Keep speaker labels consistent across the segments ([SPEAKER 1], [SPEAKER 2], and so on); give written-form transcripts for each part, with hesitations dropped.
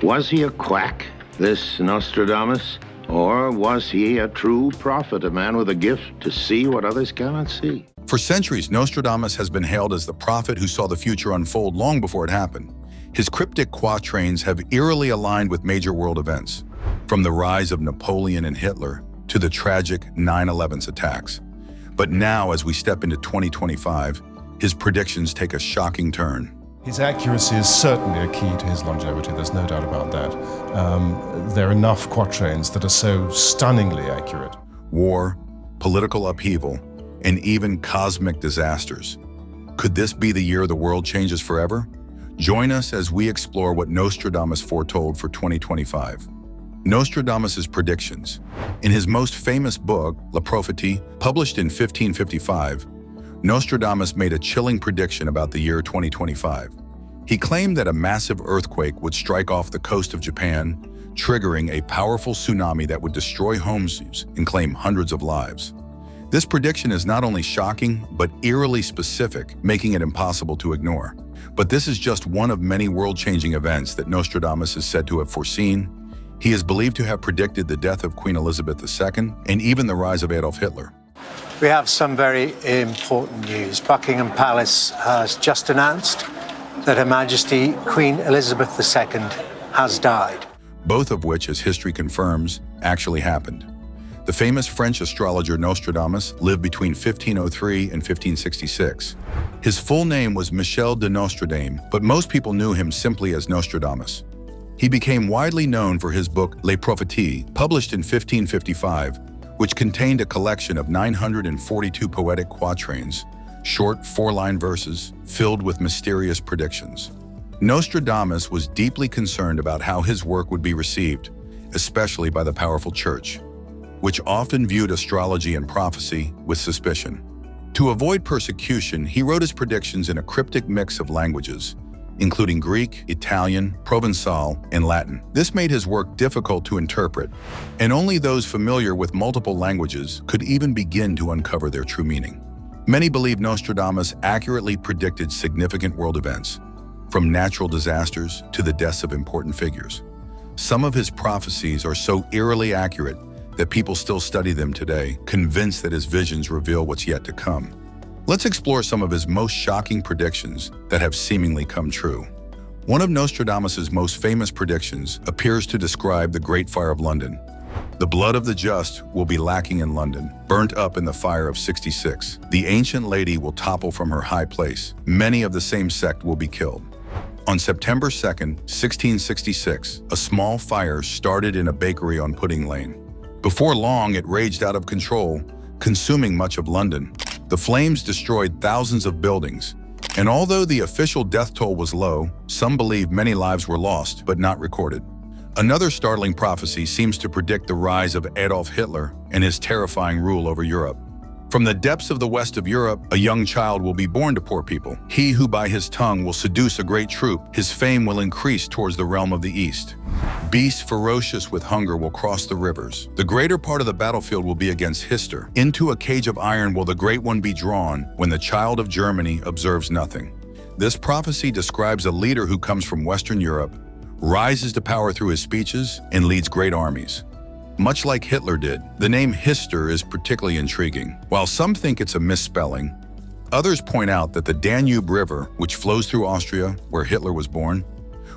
[SPEAKER 1] Was he a quack, this Nostradamus? Or was he a true prophet, a man with a gift to see what others cannot see?
[SPEAKER 2] For centuries, Nostradamus has been hailed as the prophet who saw the future unfold long before it happened. His cryptic quatrains have eerily aligned with major world events, from the rise of Napoleon and Hitler to the tragic 9/11 attacks. But now, as we step into 2025, his predictions take a shocking turn.
[SPEAKER 3] His accuracy is certainly a key to his longevity, there's no doubt about that. There are enough quatrains that are so stunningly accurate.
[SPEAKER 2] War, political upheaval, and even cosmic disasters. Could this be the year the world changes forever? Join us as we explore what Nostradamus foretold for 2025. Nostradamus's predictions. In his most famous book, La Prophétie, published in 1555, Nostradamus made a chilling prediction about the year 2025. He claimed that a massive earthquake would strike off the coast of Japan, triggering a powerful tsunami that would destroy homes and claim hundreds of lives. This prediction is not only shocking, but eerily specific, making it impossible to ignore. But this is just one of many world-changing events that Nostradamus is said to have foreseen. He is believed to have predicted the death of Queen Elizabeth II and even the rise of Adolf Hitler.
[SPEAKER 4] We have some very important news. Buckingham Palace has just announced that Her Majesty Queen Elizabeth II has died.
[SPEAKER 2] Both of which, as history confirms, actually happened. The famous French astrologer Nostradamus lived between 1503 and 1566. His full name was Michel de Nostradame, but most people knew him simply as Nostradamus. He became widely known for his book La Prophétie, published in 1555, which contained a collection of 942 poetic quatrains, short four-line verses filled with mysterious predictions. Nostradamus was deeply concerned about how his work would be received, especially by the powerful church, which often viewed astrology and prophecy with suspicion. To avoid persecution, he wrote his predictions in a cryptic mix of languages, including Greek, Italian, Provençal, and Latin. This made his work difficult to interpret, and only those familiar with multiple languages could even begin to uncover their true meaning. Many believe Nostradamus accurately predicted significant world events, from natural disasters to the deaths of important figures. Some of his prophecies are so eerily accurate that people still study them today, convinced that his visions reveal what's yet to come. Let's explore some of his most shocking predictions that have seemingly come true. One of Nostradamus's most famous predictions appears to describe the Great Fire of London. The blood of the just will be lacking in London, burnt up in the fire of 66. The ancient lady will topple from her high place. Many of the same sect will be killed. On September 2nd, 1666, a small fire started in a bakery on Pudding Lane. Before long, it raged out of control, consuming much of London. The flames destroyed thousands of buildings, and although the official death toll was low, some believe many lives were lost but not recorded. Another startling prophecy seems to predict the rise of Adolf Hitler and his terrifying rule over Europe. From the depths of the west of Europe, a young child will be born to poor people. He who by his tongue will seduce a great troop, his fame will increase towards the realm of the east. Beasts ferocious with hunger will cross the rivers. The greater part of the battlefield will be against Hitler. Into a cage of iron will the great one be drawn when the child of Germany observes nothing. This prophecy describes a leader who comes from Western Europe, rises to power through his speeches, and leads great armies. Much like Hitler did, the name Hitler is particularly intriguing. While some think it's a misspelling, others point out that the Danube River, which flows through Austria, where Hitler was born,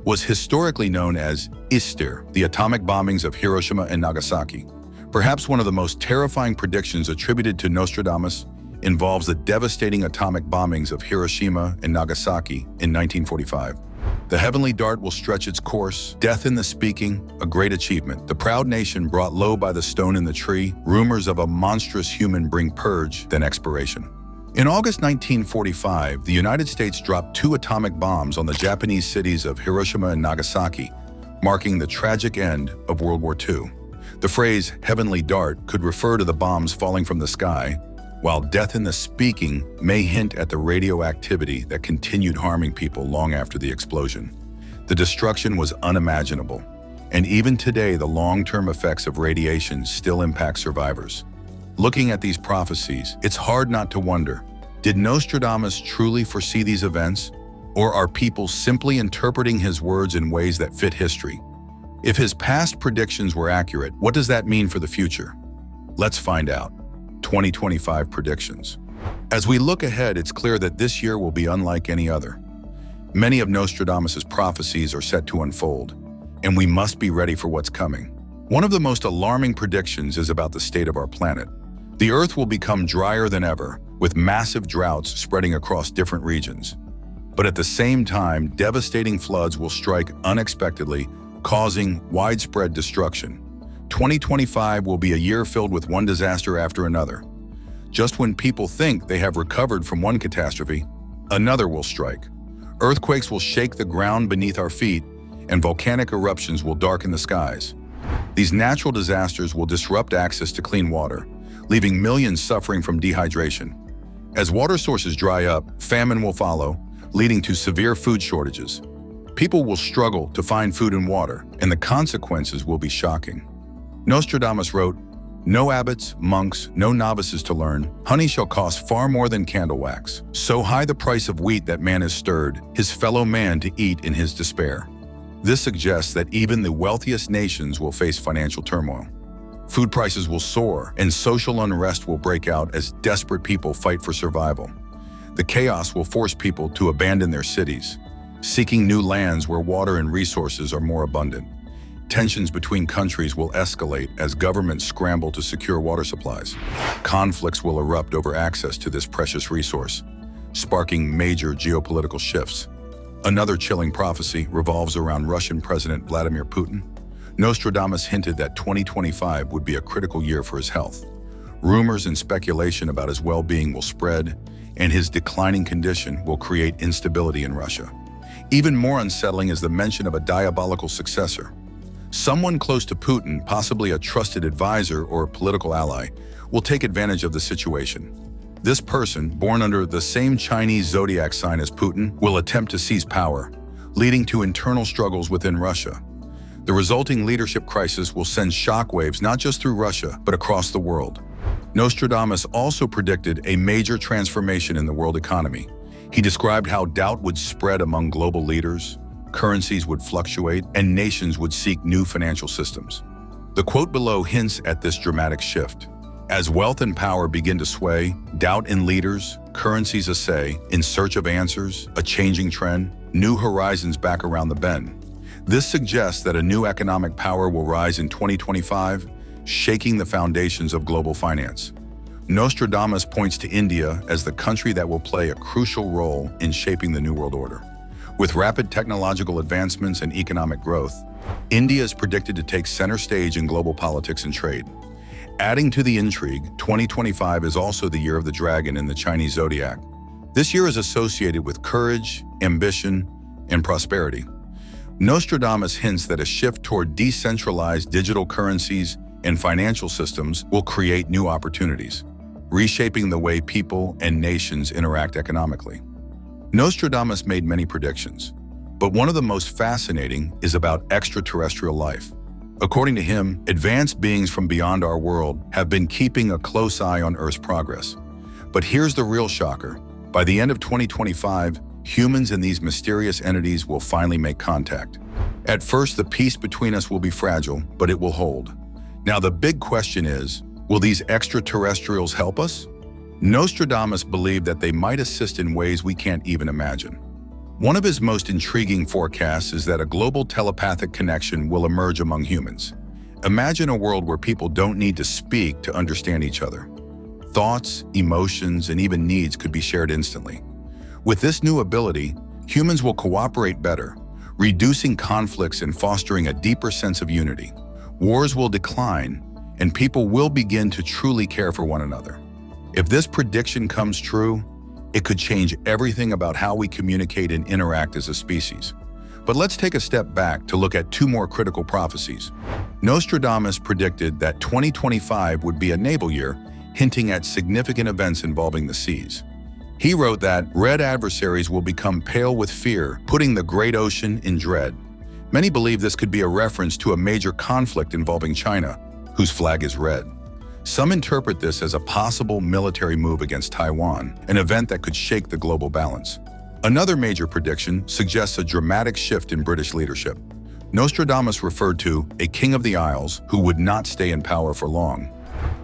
[SPEAKER 2] was historically known as Ister, the atomic bombings of Hiroshima and Nagasaki. Perhaps one of the most terrifying predictions attributed to Nostradamus involves the devastating atomic bombings of Hiroshima and Nagasaki in 1945. The heavenly dart will stretch its course, death in the speaking, a great achievement. The proud nation brought low by the stone in the tree, rumors of a monstrous human bring purge, then expiration. In August 1945, the United States dropped 2 atomic bombs on the Japanese cities of Hiroshima and Nagasaki, marking the tragic end of World War II. The phrase heavenly dart could refer to the bombs falling from the sky, while death in the speaking may hint at the radioactivity that continued harming people long after the explosion. The destruction was unimaginable, and even today the long-term effects of radiation still impact survivors. Looking at these prophecies, it's hard not to wonder, did Nostradamus truly foresee these events, or are people simply interpreting his words in ways that fit history? If his past predictions were accurate, what does that mean for the future? Let's find out. 2025 predictions. As we look ahead, it's clear that this year will be unlike any other. Many of Nostradamus' prophecies are set to unfold, and we must be ready for what's coming. One of the most alarming predictions is about the state of our planet. The Earth will become drier than ever, with massive droughts spreading across different regions. But at the same time, devastating floods will strike unexpectedly, causing widespread destruction. 2025 will be a year filled with one disaster after another. Just when people think they have recovered from one catastrophe, another will strike. Earthquakes will shake the ground beneath our feet, and volcanic eruptions will darken the skies. These natural disasters will disrupt access to clean water, leaving millions suffering from dehydration. As water sources dry up, famine will follow, leading to severe food shortages. People will struggle to find food and water, and the consequences will be shocking. Nostradamus wrote, "No abbots, monks, no novices to learn. Honey shall cost far more than candle wax. So high the price of wheat that man is stirred, his fellow man to eat in his despair." This suggests that even the wealthiest nations will face financial turmoil. Food prices will soar, and social unrest will break out as desperate people fight for survival. The chaos will force people to abandon their cities, seeking new lands where water and resources are more abundant. Tensions between countries will escalate as governments scramble to secure water supplies. Conflicts will erupt over access to this precious resource, sparking major geopolitical shifts. Another chilling prophecy revolves around Russian President Vladimir Putin. Nostradamus hinted that 2025 would be a critical year for his health. Rumors and speculation about his well-being will spread, and his declining condition will create instability in Russia. Even more unsettling is the mention of a diabolical successor. Someone close to Putin, possibly a trusted advisor or a political ally, will take advantage of the situation. This person, born under the same Chinese zodiac sign as Putin, will attempt to seize power, leading to internal struggles within Russia. The resulting leadership crisis will send shockwaves not just through Russia, but across the world. Nostradamus also predicted a major transformation in the world economy. He described how doubt would spread among global leaders, currencies would fluctuate, and nations would seek new financial systems. The quote below hints at this dramatic shift. As wealth and power begin to sway, doubt in leaders, currencies essay, in search of answers, a changing trend, new horizons back around the bend. This suggests that a new economic power will rise in 2025, shaking the foundations of global finance. Nostradamus points to India as the country that will play a crucial role in shaping the New World Order. With rapid technological advancements and economic growth, India is predicted to take center stage in global politics and trade. Adding to the intrigue, 2025 is also the year of the dragon in the Chinese zodiac. This year is associated with courage, ambition, and prosperity. Nostradamus hints that a shift toward decentralized digital currencies and financial systems will create new opportunities, reshaping the way people and nations interact economically. Nostradamus made many predictions, but one of the most fascinating is about extraterrestrial life. According to him, advanced beings from beyond our world have been keeping a close eye on Earth's progress. But here's the real shocker. By the end of 2025, humans and these mysterious entities will finally make contact. At first, the peace between us will be fragile, but it will hold. Now, the big question is, will these extraterrestrials help us? Nostradamus believed that they might assist in ways we can't even imagine. One of his most intriguing forecasts is that a global telepathic connection will emerge among humans. Imagine a world where people don't need to speak to understand each other. Thoughts, emotions, and even needs could be shared instantly. With this new ability, humans will cooperate better, reducing conflicts and fostering a deeper sense of unity. Wars will decline, and people will begin to truly care for one another. If this prediction comes true, it could change everything about how we communicate and interact as a species. But let's take a step back to look at two more critical prophecies. Nostradamus predicted that 2025 would be a naval year, hinting at significant events involving the seas. He wrote that red adversaries will become pale with fear, putting the great ocean in dread. Many believe this could be a reference to a major conflict involving China, whose flag is red. Some interpret this as a possible military move against Taiwan, an event that could shake the global balance. Another major prediction suggests a dramatic shift in British leadership. Nostradamus referred to a king of the Isles who would not stay in power for long.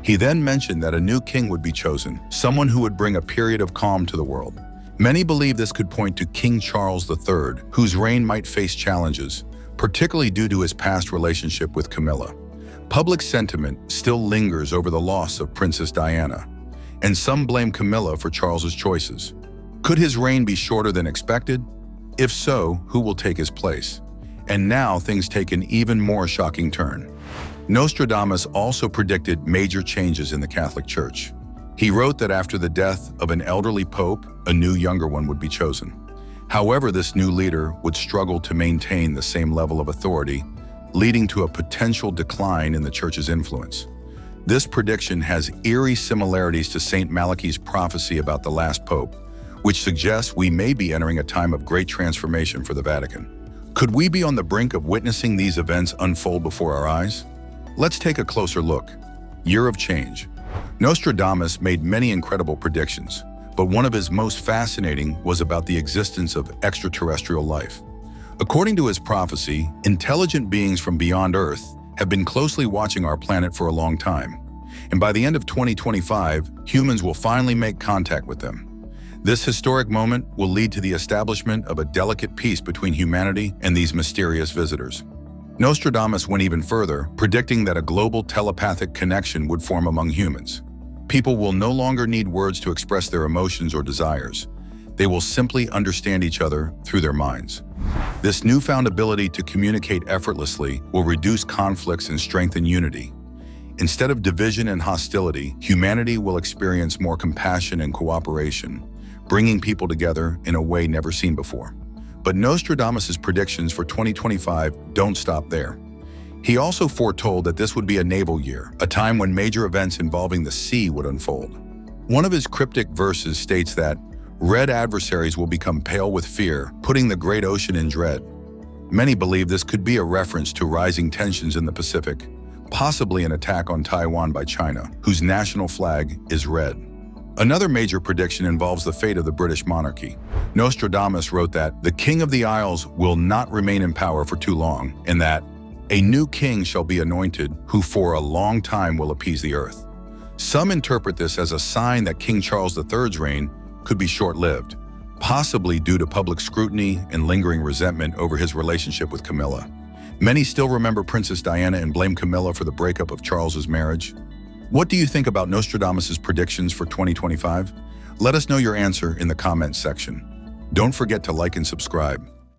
[SPEAKER 2] He then mentioned that a new king would be chosen, someone who would bring a period of calm to the world. Many believe this could point to King Charles III, whose reign might face challenges, particularly due to his past relationship with Camilla. Public sentiment still lingers over the loss of Princess Diana, and some blame Camilla for Charles's choices. Could his reign be shorter than expected? If so, who will take his place? And now things take an even more shocking turn. Nostradamus also predicted major changes in the Catholic Church. He wrote that after the death of an elderly pope, a new younger one would be chosen. However, this new leader would struggle to maintain the same level of authority, leading to a potential decline in the Church's influence. This prediction has eerie similarities to St. Malachi's prophecy about the last pope, which suggests we may be entering a time of great transformation for the Vatican. Could we be on the brink of witnessing these events unfold before our eyes? Let's take a closer look. Year of Change. Nostradamus made many incredible predictions, but one of his most fascinating was about the existence of extraterrestrial life. According to his prophecy, intelligent beings from beyond Earth have been closely watching our planet for a long time, and by the end of 2025, humans will finally make contact with them. This historic moment will lead to the establishment of a delicate peace between humanity and these mysterious visitors. Nostradamus went even further, predicting that a global telepathic connection would form among humans. People will no longer need words to express their emotions or desires. They will simply understand each other through their minds. This newfound ability to communicate effortlessly will reduce conflicts and strengthen unity. Instead of division and hostility, humanity will experience more compassion and cooperation, bringing people together in a way never seen before. But Nostradamus' predictions for 2025 don't stop there. He also foretold that this would be a naval year, a time when major events involving the sea would unfold. One of his cryptic verses states that red adversaries will become pale with fear, putting the great ocean in dread. Many believe this could be a reference to rising tensions in the Pacific, possibly an attack on Taiwan by China, whose national flag is red. Another major prediction involves the fate of the British monarchy. Nostradamus wrote that the King of the Isles will not remain in power for too long, and that a new king shall be anointed who for a long time will appease the earth. Some interpret this as a sign that King Charles III's reign could be short-lived, possibly due to public scrutiny and lingering resentment over his relationship with Camilla. Many still remember Princess Diana and blame Camilla for the breakup of Charles's marriage. What do you think about Nostradamus' predictions for 2025? Let us know your answer in the comments section. Don't forget to like and subscribe.